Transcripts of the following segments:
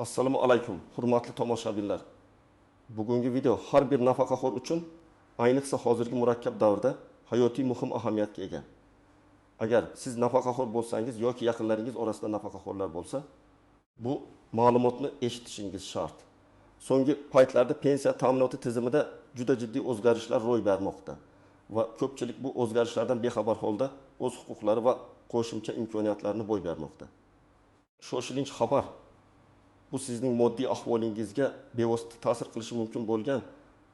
Assalomu alaykum, hurmatli tomoshabinlar. Bugungi video har bir nafaqaxo'r uchun, ayniqsa hozirgi murakkab davrda hayotiy muhim ahamiyatga ega. Agar siz nafaqaxo'r bo'lsangiz yoki yaqinlaringiz orasida nafaqaxo'rlar bo'lsa, bu ma'lumotni eshitishingiz shart. So'nggi paytlarda pensiya ta'minoti tizimida juda jiddiy o'zgarishlar ro'y bermoqda va ko'pchilik bu o'zgarishlardan bexabar holda o'z huquqlari va qo'shimcha imkoniyatlarini bo'y bermoqda. Shoshilinch xabar. Bu sizning moddiy ahvolingizga bevosita ta'sir qilishi mumkin bo'lgan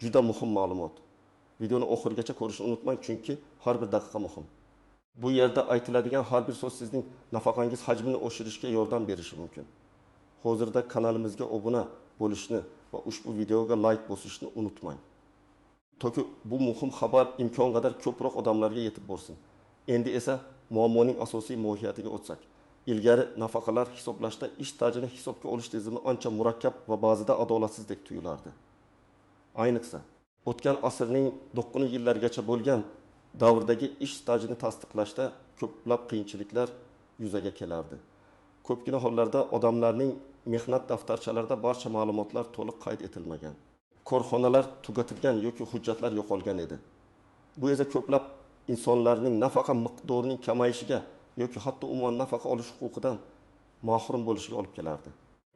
juda muhim ma'lumot. Videoni oxirigacha ko'rishni unutmang, chunki har bir daqiqa muhim. Bu yerda aytiladigan har bir so'z sizning nafaqangiz hajmini oshirishga yordam berishi mumkin. Hozirda kanalimizga obuna bo'lishni va ushbu videoga like bosishni unutmang. Toki bu muhim xabar imkon qadar ko'proq odamlarga yetib borsin. Endi esa muammoning asosiy mohiyatiga o'tsak. Ilgari nafaqalar hisoblashda ish stajini hisobga olish tizimi ancha murakkab va ba'zida adolatsizdek tuyulardi. Ayniqsa, o'tgan asrning 90-yillargacha bo'lgan davrdagi ish stajini tasdiqlashda ko'plab qiyinchiliklar yuzaga kelardi. Ko'pgina hollarda odamlarning mehnat daftarchalarida barcha ma'lumotlar to'liq qayd etilmagan. Korxonalar tugatilgan yoki hujjatlar yo'qolgan edi. Bu esa ko'plab insonlarning nafaqa miqdorining kamayishiga yoki hatto umuman nafaqa olish huquqidan mahrum bo'lishiga olib kelardi.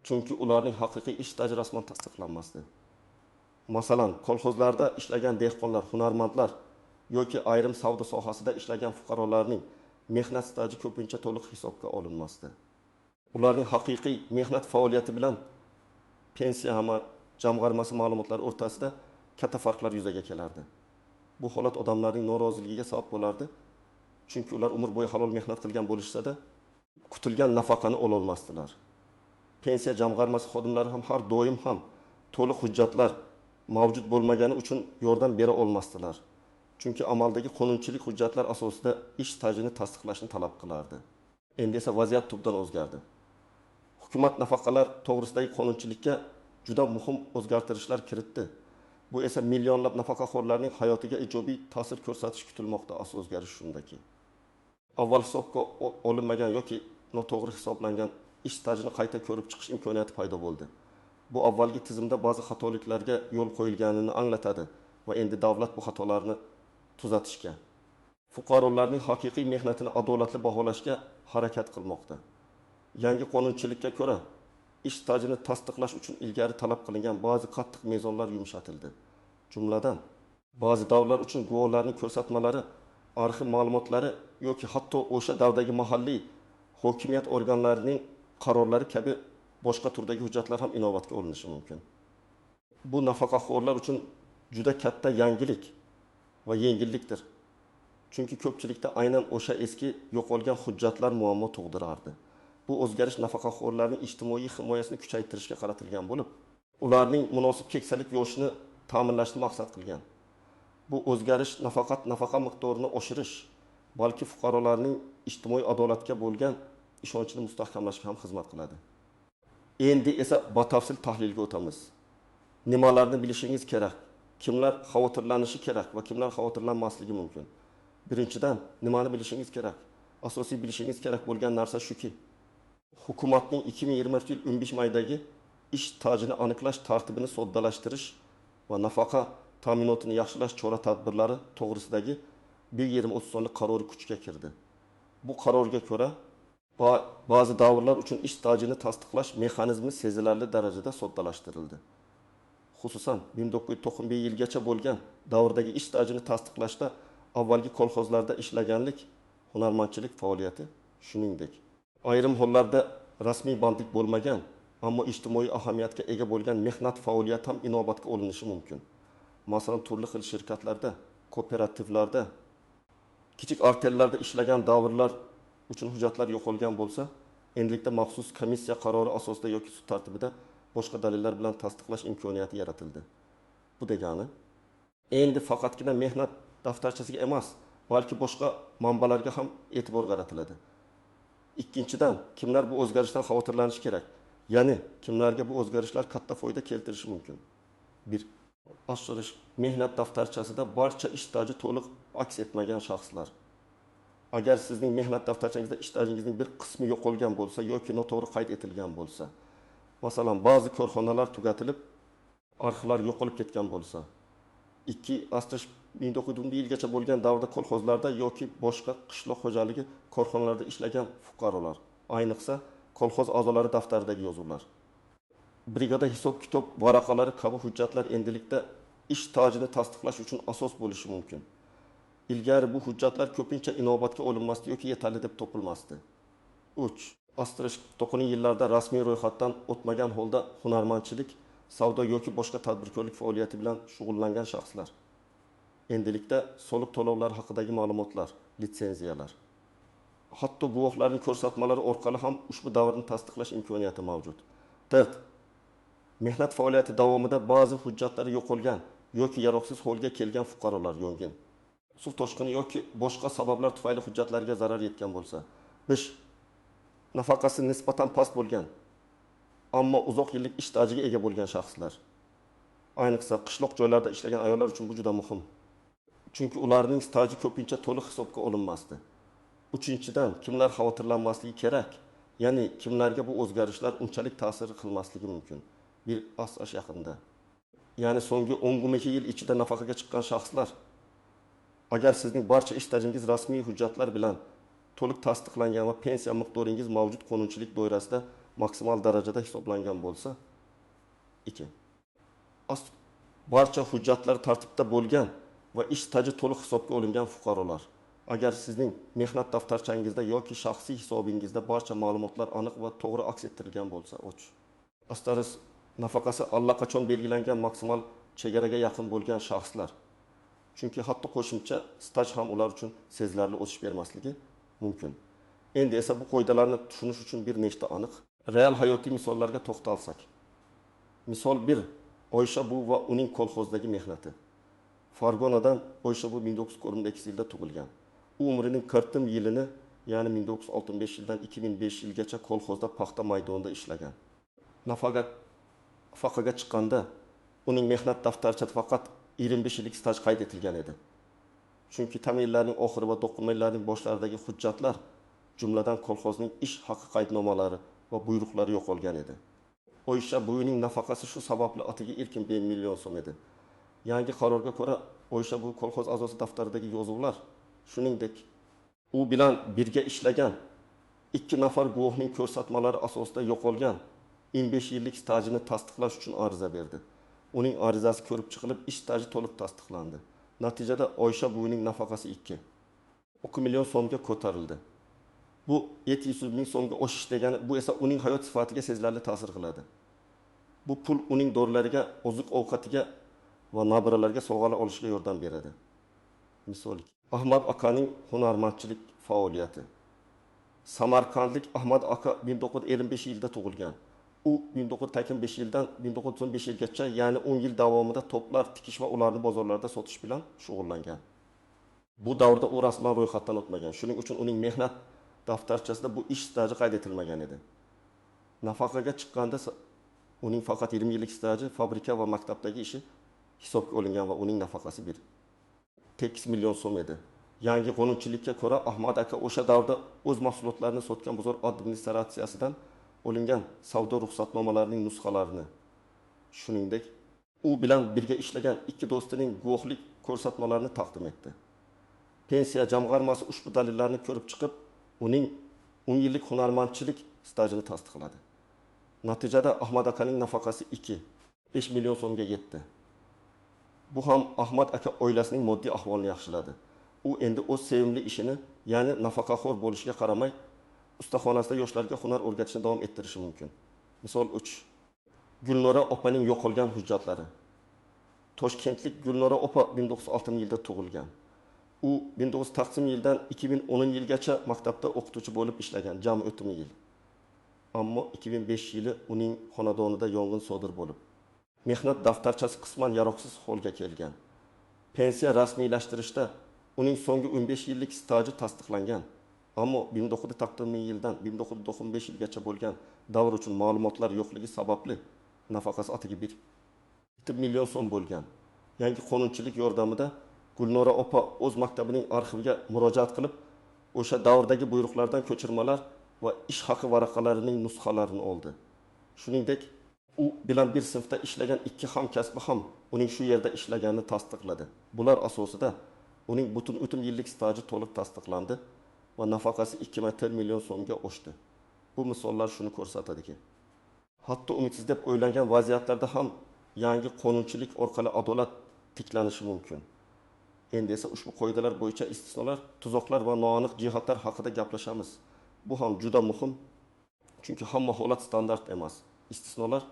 Chunki ularning haqiqiy ish staji rasman tasdiqlanmasdi. Masalan, kolxozlarda ishlagan dehqonlar, hunarmandlar yoki ayrim savdo sohasida ishlagan fuqarolarning mehnat staji ko'pincha to'liq hisobga olinmasdi. Ularning haqiqiy mehnat faoliyati bilan pensiya jamg'armasi ma'lumotlari o'rtasida katta farqlar yuzaga kelardi. Bu holat odamlarning noroziligiga sabab bo'lardi. Chunki ular umr bo'yi halol mehnat qilgan bo'lishsa-da, kutilgan nafaqani ola olmasdilar. Pensiya jamg'armasi xodimlari ham har doim ham to'liq hujjatlar mavjud bo'lmagani uchun yordam bera olmasdilar. Chunki amaldagi qonunchilik hujjatlar asosida ish stajini tasdiqlashni talab qilardi. Endi esa vaziyat tubdan o'zgardi. Hukumat nafaqalar to'g'risidagi qonunchilikka juda muhim o'zgartirishlar kiritdi. Bu esa millionlab nafaqaxo'rlarning hayotiga ijobiy ta'sir ko'rsatishi kutilmoqda. Asosiy o'zgarish shundaki, avval hisobga olinmagan yoki noto'g'ri hisoblangan ish stajini qayta ko'rib chiqish imkoniyati paydo bo'ldi. Bu avvalgi tizimda ba'zi xatoliklarga yo'l qo'yilganini anglatadi va endi davlat bu xatolarni tuzatishga, fuqarolarning haqiqiy mehnatini adolatli baholashga harakat qilmoqda. Yangi qonunchilikka ko'ra ish stajini tasdiqlash uchun ilgari talab qilingan ba'zi qattiq mezonlar yumshatildi. Jumladan, ba'zi davrlar uchun guvohlarning ko'rsatmalari, arxiv ma'lumotlari yoki hatto o'sha davrdagi mahalliy hokimiyat organlarining qarorlari kabi boshqa turdagi hujjatlar ham inobatga olinishi mumkin. Bu nafaqaxo'rlar uchun juda katta yangilik va yengillikdir. Chunki ko'pchilikda aynan o'sha eski yo'qolgan hujjatlar muammo tug'dirardi. Bu o'zgarish nafaqaxo'rlarning ijtimoiy himoyasini kuchaytirishga qaratilgan bo'lib, ularning munosib keksalik yo'shini ta'minlashni maqsad qilgan. Bu o'zgarish nafaqat nafaqa miqdorini oshirish, balki fuqarolarning ijtimoiy adolatga bo'lgan ishonchini mustahkamlashga ham xizmat qiladi. Endi esa batafsil tahlilga o'tamiz. Nimalarni bilishingiz kerak? Kimlar xavotirlanishi kerak va kimlar xavotirlanmasligi mumkin? Birinchidan, nimani bilishingiz kerak? Asosiy bilishingiz kerak bo'lgan narsa shuki, hukumatning 2020 yil 15 maydagi ish stajini aniqlash tartibini soddalashtirish va nafaqa ta'minotini yaxshilash chora-tadbirlari to'g'risidagi 1.20 sonli qarori kuchga kirdi. Bu qarorga ko'ra, ba'zi davrlar uchun ish stajini tasdiqlash mexanizmi sezilarli darajada soddalashtirildi. Xususan, 1991 yilgacha bo'lgan davrdagi ish stajini tasdiqlashda avvalgi kolxozlarda ishlaganlik, hunarmandchilik faoliyati, shuningdek, ayrim hollarda rasmiy bandlik bo'lmagan, ammo ijtimoiy ahamiyatga ega bo'lgan mehnat faoliyati ham inobatga olinishi mumkin. Masalan, turli xil shirkatlarda, kooperativlarda, kichik artellarda ishlagan davrlar uchun hujjatlar yo'qolgan bo'lsa, endilikda maxsus komissiya qarori asosida yoki sud tartibida boshqa dalillar bilan tasdiqlash imkoniyati yaratildi. Bu degani, endi faqatgina mehnat daftarchasiga emas, balki boshqa manbalarga ham e'tibor qaratiladi. Ikkinchidan, kimlar bu o'zgarishdan xavotirlanishi kerak? Ya'ni, kimlarga bu o'zgarishlar katta foyda keltirishi mumkin? 1. Asosirish mehnat daftarchasida barcha ish staji to'liq aks etmagan shaxslar. Agar sizning mehnat daftarchangizda ish stajingizning bir qismi yo'qolgan bo'lsa yoki noto'g'ri qayd etilgan bo'lsa, Masalan, ba'zi korxonalar tugatilib, arxivlar yo'qolib ketgan bo'lsa, 1901 yilgacha bo'lgan davrda kolxozlarda yoki boshqa qishloq xo'jaligi korxonalarida ishlagan fuqarolar, ayniqsa kolxoz a'zolari daftaridagi yozuvlar, brigada hisob-kitob varaqalari kabi hujjatlar endilikda ish stajini tasdiqlash uchun asos bo'lishi mumkin. Ilgari bu hujjatlar ko'pincha inobatga olinmasdi yoki yetarli deb topilmasdi. 3. Asterisk 90 yillarda rasmiy ro'yxatdan o'tmagan holda hunarmandchilik, savdo yoki boshqa tadbirkorlik faoliyati bilan shug'ullangan shaxslar. Endilikda soliq to'lovlari haqidagi ma'lumotlar, litsenziyalar, hatto guvohlarning ko'rsatmalari orqali ham ushbu davrni tasdiqlash imkoniyati mavjud. 4. Mehnat faoliyati davomida ba'zi hujjatlari yo'qolgan yoki yaroqsiz holga kelgan fuqarolar yong'in, suv toshqini yoki boshqa sabablar tufayli hujjatlariga zarar yetgan bo'lsa. 5. Nafaqasi nisbatan past bo'lgan, ammo uzoq yillik ish stajiga ega bo'lgan shaxslar. Ayniqsa qishloq joylarda ishlagan ayollar uchun bu juda muhim. Chunki ularning staji ko'pincha to'liq hisobga olinmasdi. 3-dan kimlar xavotirlanmasligi kerak? Ya'ni kimlarga bu o'zgarishlar unchalik ta'sir qilmasligi mumkin. Bir asr yaqinda. Ya'ni so'nggi 10-12 yil ichida nafaqaga chiqqan shaxslar, agar sizning barcha ish stajingiz rasmiy hujjatlar bilan to'liq tasdiqlangan va pensiya miqdoringiz mavjud qonunchilik doirasida maksimal darajada hisoblangan bo'lsa, 2. Barcha hujjatlar tartibda bo'lgan va ish staji to'liq hisobga olingan fuqarolar. Agar sizning mehnat daftarchangizda yoki shaxsiy hisobingizda barcha ma'lumotlar aniq va to'g'ri aks ettirilgan bo'lsa, asterisk nafaqasi allaqachon belgilangan maksimal chegaraga yaqin bo'lgan shaxslar. Chunki hatto qo'shimcha staj ham ular uchun sezilarli o'sish bermasligi mumkin. Endi esa bu qoidalarni tushunish uchun bir nechta aniq, real hayotiy misollarga to'xtalsak. Misol 1. Oysha bu va uning kolxozdagi mehnati. Farg'onadan Oysha bu 1942 yilda tug'ilgan. U umrining 40 yilini, ya'ni 1965 yildan 2005 yilgacha kolxozda paxta maydonida ishlagan. Nafaqaga chiqqanda uning mehnat daftarchasida faqat 25 yillik staj qayd etilgan edi. Chunki tam yillarning oxiri va 90 yillarning boshlaridagi hujjatlar, jumladan kolxozning ish haqi qaydnomalari va buyruqlari yo'qolgan edi. Oysha buvining nafaqasi shu sababli atiga erkin 1 million so'm edi. Yangi qarorga ko'ra Oysha bu kolxoz a'zosi daftaridagi yozuvlar, shuningdek u bilan birga ishlagan 2 nafar guvohning ko'rsatmalari asosida yo'qolgan 15 yillik stajini tasdiqlash uchun ariza berdi. Uning arizasi ko'rib chiqilib, ish staji to'liq tasdiqlandi. Natijada Oysha buvining nafaqasi 2 million so'mga ko'tarildi. Bu 700 ming so'mga oshish degani, bu esa uning hayot sifatiga sezilarli ta'sir qiladi. Bu pul uning dorilarga, oziq-ovqatiga va nabiralarga sovg'alar olishga yordam beradi. Misol, Ahmad akaning hunarmandchilik faoliyati. Samarqandlik Ahmad aka 1955 yilda tug'ilgan. U 1985 yildan 1915 yilgacha, ya'ni 10 yil davomida to'plar tikish va ularni bozorlarda sotish bilan shug'ullangan. Bu davrda u rasman ro'yxatdan o'tmagan. Shuning uchun uning mehnat daftarchasida bu ish staji qayd etilmagan edi. Nafaqaga chiqqanda uning faqat 20 yillik staji, fabrika va maktabdagi ishi hisobga olingan va uning nafaqasi 8 million so'm edi. Yangi qonunchilikka ko'ra Ahmad aka o'sha davrda o'z mahsulotlarini sotgan bozor administratsiyasidan olingan savdo ruxsatnomalarining nusxalarini, shuningdek u bilan birga ishlagan 2 do'stining guvohlik ko'rsatmalarini taqdim etdi. Pensiya jamg'armasi ushbu dalillarni ko'rib chiqib, uning 10 yillik hunarmandchilik stajini tasdiqladi. Natijada Ahmad akaning nafaqasi 5 million so'mga yetdi. Bu ham Ahmad aka oilasining moddiy ahvolini yaxshiladi. U endi o'z sevimli ishini, ya'ni nafaqaxo'r bo'lishiga qaramay, ustaxonasida yoshlarga hunar o'rgatishni davom ettirishi mumkin. Misol 3. Gulnora opaning yo'qolgan hujjatlari. Toshkentlik Gulnora opa 1906 yilda tug'ilgan. U 1900 yildan 2010 yilgacha maktabda o'qituvchi bo'lib ishlagan, jami 30 yil. Ammo 2005 yili uning xonadonida yong'in sodir bo'lib, mehnat daftarchasi qisman yaroqsiz holga kelgan. Pensiya rasmiylashtirishda uning so'nggi 15 yillik staji tasdiqlangan. Ammo 1900 yildan 1995 yilgacha bo'lgan davr uchun ma'lumotlar yo'qligi sababli nafaqasi atiga 1 million so'm bo'lgan. Yangi qonunchilik yordamida Gulnora opa o'z maktabining arxiviga murojaat qilib, o'sha davrdagi buyruqlardan ko'chirmalar va ish haqi varaqalarining nusxalarini oldi. Shuningdek, u bilan bir sinfda ishlagan ikki hamkasbi ham uning shu yerda ishlaganini tasdiqladi. Bular asosida uning butun yillik staji to'liq tasdiqlandi va nafaqasi 2,4 million so'mga oshdi. Bu misollar shuni ko'rsatadiki, hatto umidsiz deb o'ylangan vaziyatlarda ham yangi qonunchilik orqali adolat tiklanishi mumkin. Endi esa ushbu qoidalar bo'yicha istisnolar, tuzoqlar va noaniq jihatlar haqida gaplashamiz. Bu ham juda muhim, chunki hamma holat standart emas. Istisnolar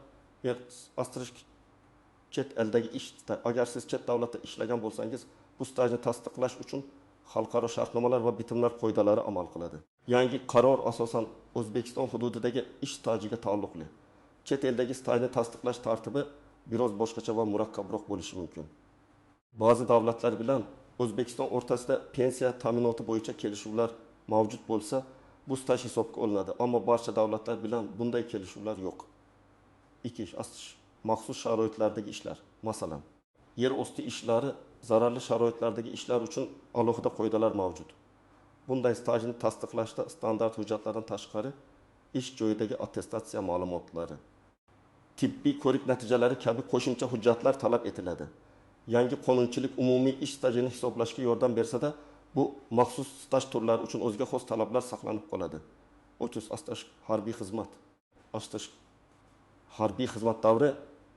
chet eldagi ish, agar siz chet davlatda ishlagan bo'lsangiz, bu stajni tasdiqlash uchun xalqaro shartnomalar va bitimlar qoidalari amal qiladi. Yangi qaror asosan O'zbekiston hududidagi ish stajiga taalluqli. Chet eldagi stajni tasdiqlash tartibi biroz boshqacha va murakkabroq bo'lishi mumkin. Ba'zi davlatlar bilan O'zbekiston o'rtasida pensiya ta'minoti bo'yicha kelishuvlar mavjud bo'lsa, bu staj hisobga olinadi, ammo barcha davlatlar bilan bunday kelishuvlar yo'q. Maxsus sharoitlardagi ishlar, masalan, yer osti ishlari, zararli sharoitlardagi ishlar uchun alohida qoidalar mavjud. Bunday stajni tasdiqlashda standart hujjatlardan tashqari ish joyidagi attestatsiya ma'lumotlari, tibbiy ko'rik natijalari kabi qo'shimcha hujjatlar talab etiladi. Yangi qonunchilik umumiy ish stajini hisoblashga yordam bersa-da, bu maxsus staj turlari uchun o'ziga xos talablar saqlanib qoladi. 30 harbiy xizmat. Harbiy xizmat davri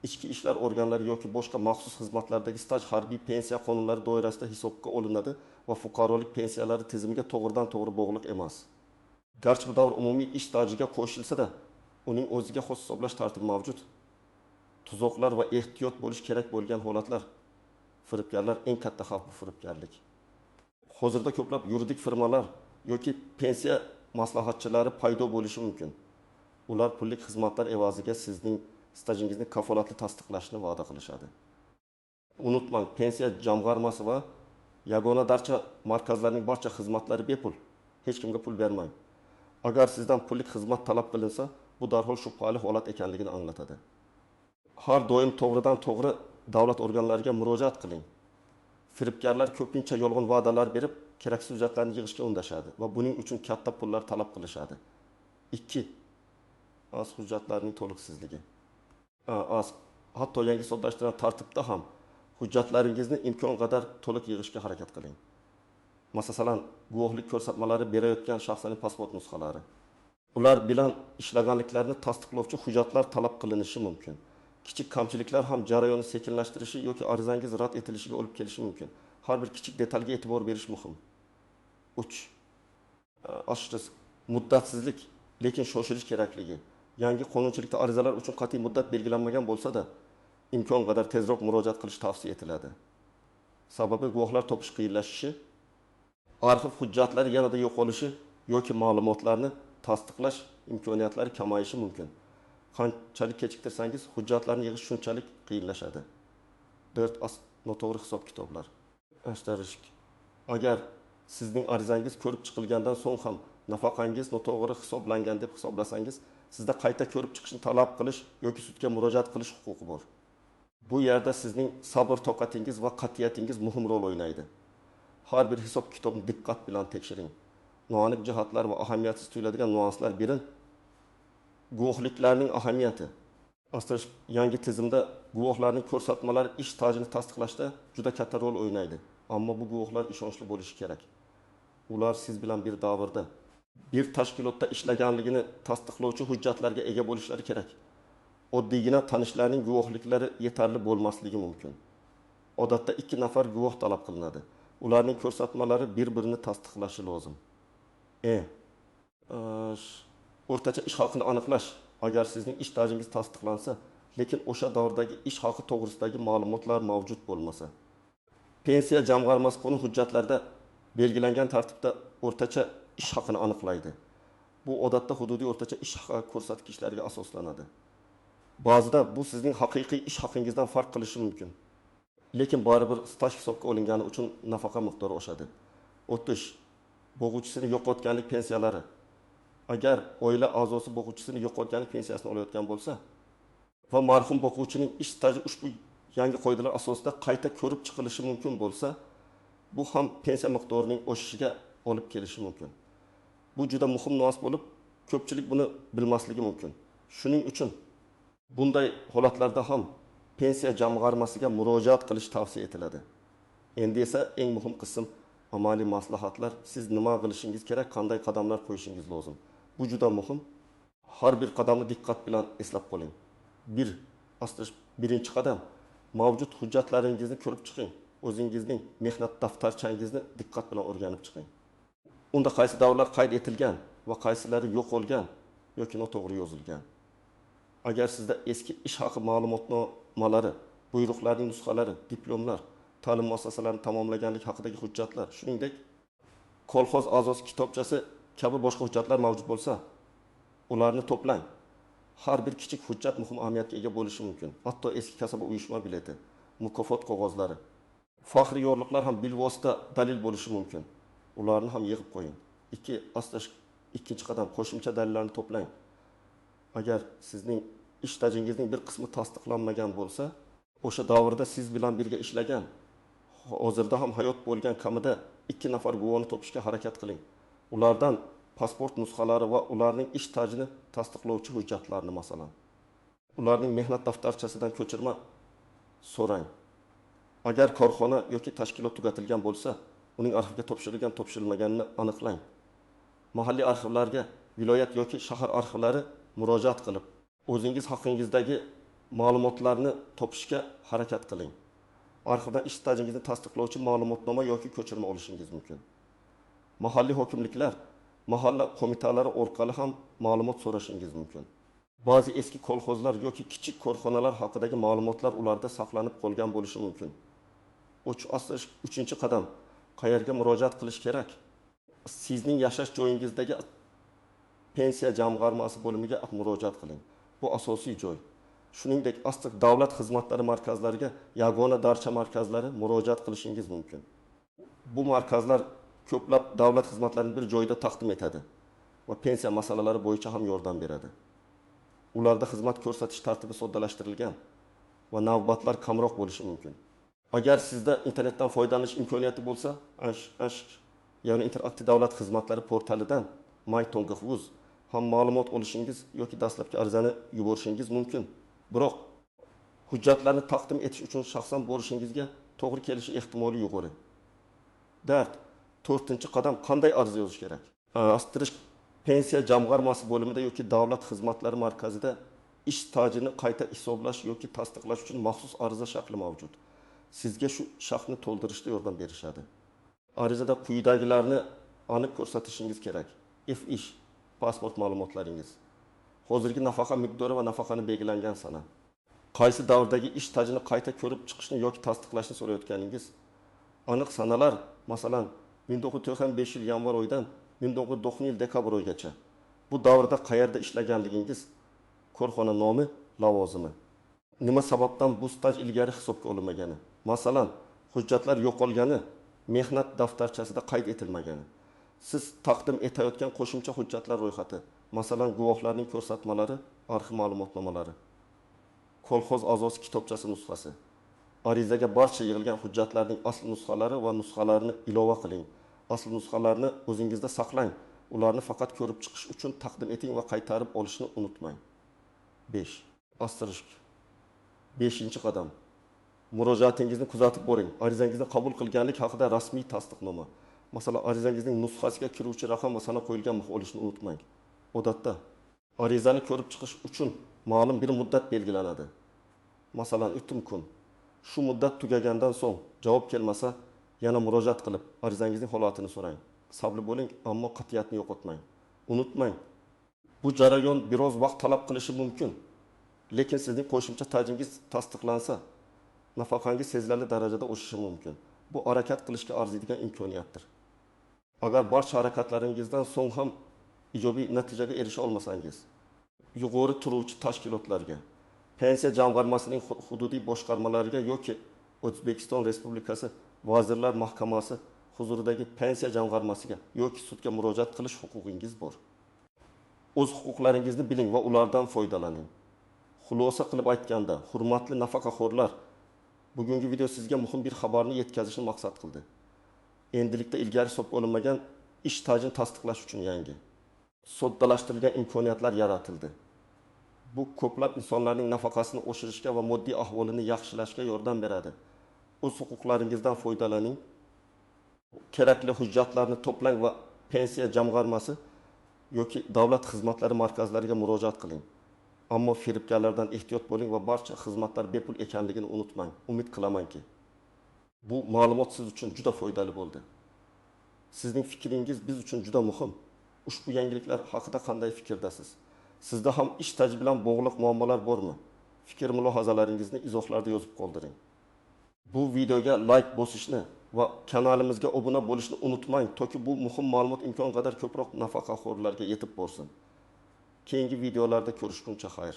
ichki ishlar organlari yoki boshqa maxsus xizmatlardagi staj harbiy pensiya qonunlari doirasida hisobga olinadi va fuqarolik pensiyalari tizimiga to'g'ridan-to'g'ri bog'liq emas. Garchi bu davr umumiy ish stajiga qo'shilsa-da, uning o'ziga xos hisoblash tartibi mavjud. Tuzoqlar va ehtiyot bo'lish kerak bo'lgan holatlar. Firibgarlar eng katta xavf bu firibgarlik. Hozirda ko'plab yuridik firmalar yoki pensiya maslahatchilari paydo bo'lishi mumkin. Ular pullik xizmatlar evaziga sizning stajingizni kafolatli tasdiqlashni va'da qilishadi. Unutmang, pensiya jamg'armasi va yagona darcha markazlarining barcha xizmatlari bepul. Hech kimga pul bermang. Agar sizdan pullik xizmat talab qilinsa, bu darhol shubhali holat ekanligini anglatadi. Har doim to'g'ridan-to'g'ri davlat organlariga murojaat qiling. Firibgarlar ko'pincha yolg'on va'dalar berib, keraksiz hujjatlarni yig'ishga undashadi va buning uchun katta pullar talab qilishadi. 2. Hujjatlarning to'liqsizligi. Hatto yangi soddalashtirilgan tartibda ham hujjatlaringizni imkon qadar to'liq yig'ishga harakat qiling. Masalan, guvohlik ko'rsatmalari berayotgan shaxslarning pasport nusxalari. Ular bilan ishlaganliklarini tasdiqlovchi hujjatlar talab qilinishi mumkin. Kichik kamchiliklar ham jarayonni sekinlashtirishi yoki arizangiz rad etilishiga olib kelishi mumkin. Har bir kichik detalga e'tibor berish muhim. 3. Muddatsizlik, lekin shoshilish kerakligi. Yangi qonunchilikda arizalar uchun qat'iy muddat belgilanmagan bo'lsa-da, imkon qadar tezroq murojaat qilish tavsiya etiladi. Sababi guvohlar topish qiyinlashishi, arxiv hujjatlari yanada yo'qolishi yoki ma'lumotlarni tasdiqlash imkoniyatlari kamayishi mumkin. Qanchalik kechiktirsangiz, hujjatlarni yig'ish shunchalik qiyinlashadi. 4. Noto'g'ri hisob-kitoblar. Agar sizning arizangiz ko'rib chiqilgandan so'ng ham nafaqangiz noto'g'ri hisoblangan deb hisoblasangiz, sizda qayta ko'rib chiqishni talab qilish yoki sudga murojaat qilish huquqi bor. Bu yerda sizning sabr-toqatingiz va qat'iyatingiz muhim rol o'ynaydi. Har bir hisob-kitobni diqqat bilan tekshiring. Noaniq jihatlar va ahamiyatsiz tuyuladigan nuanslar birin. Guvohliklarning ahamiyati. Yangi tizimda guvohlarning ko'rsatmalari ish stajini tasdiqlashda juda katta rol o'ynaydi. Ammo bu guvohlar ishonchli bo'lishi kerak. Ular siz bilan bir davrda, bir tashkilotda ishlaganligini tasdiqlovchi hujjatlarga ega bo'lishlari kerak. Oddiygina tanishlarning guvohliklari yetarli bo'lmasligi mumkin. Odatda 2 nafar guvoh talab qilinadi. Ularning ko'rsatmalari bir-birini tasdiqlashi lozim. O'rtacha ish haqini aniqlash. Agar sizning ish stajingiz tasdiqlansa, lekin o'sha davrdagi ish haqi to'g'risidagi ma'lumotlar mavjud bo'lmasa. Pensiya jamg'armasi qonun hujjatlarida belgilangan tartibda o'rtacha ish haqini aniqlaydi. Bu odatda hududiy o'rtacha ish haqi ko'rsatkichlariga asoslanadi. Ba'zida bu sizning haqiqiy ish haqingizdan farq qilishi mumkin. Lekin baribir staj hisobga olingani uchun nafaqa miqdori oshadi. 30. Bo'g'uvchisini yo'qotganlik pensiyalari. Agar oila a'zosi bo'g'uvchisini yo'qotganlik pensiyasini olayotgan bo'lsa va marhum bo'g'uvchining ish staji ushbu yangi qoidalar asosida qayta ko'rib chiqilishi mumkin bo'lsa, bu ham pensiya miqdorining o'shishiga olib kelishi mumkin. Bu juda muhim nuans bo'lib, ko'pchilik buni bilmasligi mumkin. Shuning uchun Bunday holatlarda ham pensiya jamg'armasiga murojaat qilish tavsiya etiladi. Endi esa eng muhim qism amaliy maslahatlar. Siz nima qilishingiz kerak, qanday qadamlar qo'yishingiz lozim. Bu juda muhim. Har bir qadamni diqqat bilan eslab qoling. Birinchi qadam mavjud hujjatlaringizni ko'rib chiqing. O'zingizning mehnat daftarchangizni diqqat bilan o'rganib chiqing. Unda qaysi davrlar qayd etilgan va qaysilari yo'q bo'lgan yoki noto'g'ri yozilgan. Agar sizda eski ish haqi ma'lumotnomalari, buyruqlarning nusxalari, diplomlar, ta'lim muassasalarini tamomlaganlik haqidagi hujjatlar, shuningdek kolxoz a'zosi kitobchasi kabi boshqa hujjatlar mavjud bo'lsa, ularni to'plang. Har bir kichik hujjat muhim ahamiyatga ega bo'lishi mumkin. Hatto eski kasaba uyushma bileti, mukofot qog'ozlari, faxriy yorliqlar ham bilvosita dalil bo'lishi mumkin. Ularni ham yig'ib qo'ying. Ikkinchi qadam qo'shimcha dalillarni to'plang. Agar sizning ish tajribangizning bir qismi tasdiqlanmagan bo'lsa, o'sha davrda siz bilan birga ishlagan, hozirda ham hayot bo'lgan kamida 2 nafar guvohni topishga harakat qiling. Ulardan pasport nusxalari va ularning ish tajini tasdiqlovchi hujjatlarni masalan, ularning mehnat daftarchasidan ko'chirma so'rang. Agar korxona yoki tashkilot tugatilgan bo'lsa, uning arxivga topshirilmaganini aniqlang. Mahalliy arxivlarga, viloyat yoki shahar arxivlari murojaat qilib, o'zingiz haqingizdagi ma'lumotlarni topishga harakat qiling. Arxivdan ish stajingizni tasdiqlovchi ma'lumotnoma yoki ko'chirma olishingiz mumkin. Mahalliy hokimliklar, mahalla qo'mitalari orqali ham ma'lumot so'rashingiz mumkin. Ba'zi eski kolxozlar yoki kichik korxonalar haqidagi ma'lumotlar ularda saqlanib qolgan bo'lishi mumkin. 3-chi qadam, qayerga murojaat qilish kerak? Sizning yashash joyingizdagi pensiya jamg'armasi bo'limiga murojaat qiling. Bu asosiy joy. Shuningdek, asosiy davlat xizmatlari markazlariga, yagona darcha markazlari murojaat qilishingiz mumkin. Bu markazlar ko'plab davlat xizmatlarini bir joyda taqdim etadi va pensiya masalalari bo'yicha ham yordam beradi. Ularda xizmat ko'rsatish tartibi soddalashtirilgan va navbatlar kamroq bo'lishi mumkin. Agar sizda internetdan foydalanish imkoniyati bo'lsa, ya'ni interaktiv davlat xizmatlari portalidan my.gov ham ma'lumot olishingiz yoki dastlabki arizani yuborishingiz mumkin. Biroq hujjatlarni taqdim etish uchun shaxsan borishingizga to'g'ri kelishi ehtimoli yuqori. 4-chi qadam, qanday ariza yozish kerak? Pensiya jamg'armasi bo'limida yoki davlat xizmatlari markazida ish stajini qayta hisoblash yoki tasdiqlash uchun maxsus ariza shakli mavjud. Sizga shu shaxsni to'ldirishda yordam berishadi. Arizada quyidagilarni aniq ko'rsatishingiz kerak. Ish, pasport ma'lumotlaringiz, hozirgi nafaqa miqdori va nafaqani belgilangan sana, qaysi davrdagi ish stajini qayta ko'rib chiqishni yoki tasdiqlashni so'rayotganingiz, aniq sanalar, masalan 1995 yil yanvar oyidan 1990 yil dekabr oyigacha. Bu davrda qayerda ishlaganligingiz, korxona nomi, lavozimi, nima sababdan bu staj ilgari hisobga olinmagani, masalan hujjatlar yo'qolgani, mehnat daftarchasida qayd etilmagani, siz taqdim etayotgan qo'shimcha hujjatlar ro'yxati, masalan guvohlarning ko'rsatmalari, arxiv ma'lumotnomalari, kolxoz a'zosi kitobchasi nusxasi, arizaga barcha yig'ilgan hujjatlarning asl nusxalari va nusxalarini ilova qiling. Asl nusxalarni o'zingizda saqlang. Ularni faqat ko'rib chiqish uchun taqdim eting va qaytarib olishni unutmang. 5-chi qadam. Murojaatingizni kuzatib boring. Arizangizni qabul qilganlik haqida rasmiy tasdiqnoma. Masalan, arizangizning nusxasiga kiruvchi raqam va sana qo'yilgan muhr olishni unutmang. Odatda arizani ko'rib chiqish uchun ma'lum bir muddat belgilanadi. Masalan, 3 kun. Shu muddat tugagandan so'ng javob kelmasa, yana murojaat qilib arizangizning holatini so'rang. Sabr bo'ling, ammo qat'iyatni yo'qotmang. Unutmang, bu jarayon biroz vaqt talab qilishi mumkin. Lekin sizning qo'shimcha tajingiz tasdiqlansa, nafaqangiz sezilarli darajada o'sishi mumkin. Bu harakat qilishga arziydigan imkoniyatdir. Agar barcha harakatlaringizdan so'ng ham ijobiy natijaga erisha olmasangiz, yuqori turuvchi tashkilotlarga, pensiya jamg'armasining hududiy boshqarmalariga yoki O'zbekiston Respublikasi Vazirlar Mahkamasi huzuridagi pensiya jamg'armasiga yoki sudga murojaat qilish huquqingiz bor. O'z huquqlaringizni biling va ulardan foydalaning. Xulosa qilib aytganda, hurmatli nafaqaxo'rlar, bugungi video sizga muhim bir xabarni yetkazishni maqsad qildi. Endilikda ilgari hisobga olinmagan ish stajini tasdiqlash uchun yangi soddalashtirilgan imkoniyatlar yaratildi. Bu ko'plab insonlarning nafaqasini oshirishga va moddiy ahvolini yaxshilashga yordam beradi. O'z huquqlaringizdan foydalaning. Kerakli hujjatlarni to'plang va pensiya jamg'armasi yoki davlat xizmatlari markazlariga murojaat qiling. Ammo firibgarlardan ehtiyot bo'ling va barcha xizmatlar bepul ekanligini unutmang. Umid qilamanki, bu ma'lumot siz uchun juda foydali bo'ldi. Sizning fikringiz biz uchun juda muhim. Ushbu yangiliklar haqida qanday fikrdasiz? Sizda ham ish staj bilan bog'liq muammolar bormi? Fikr mulohazalaringizni izohlarda yozib qoldiring. Bu videoga like bosishni va kanalimizga obuna bo'lishni unutmang, toki bu muhim ma'lumot imkon qadar ko'proq nafaqaxo'rlarga yetib borsin. Keyingi videolarda ko'rishguncha xayr.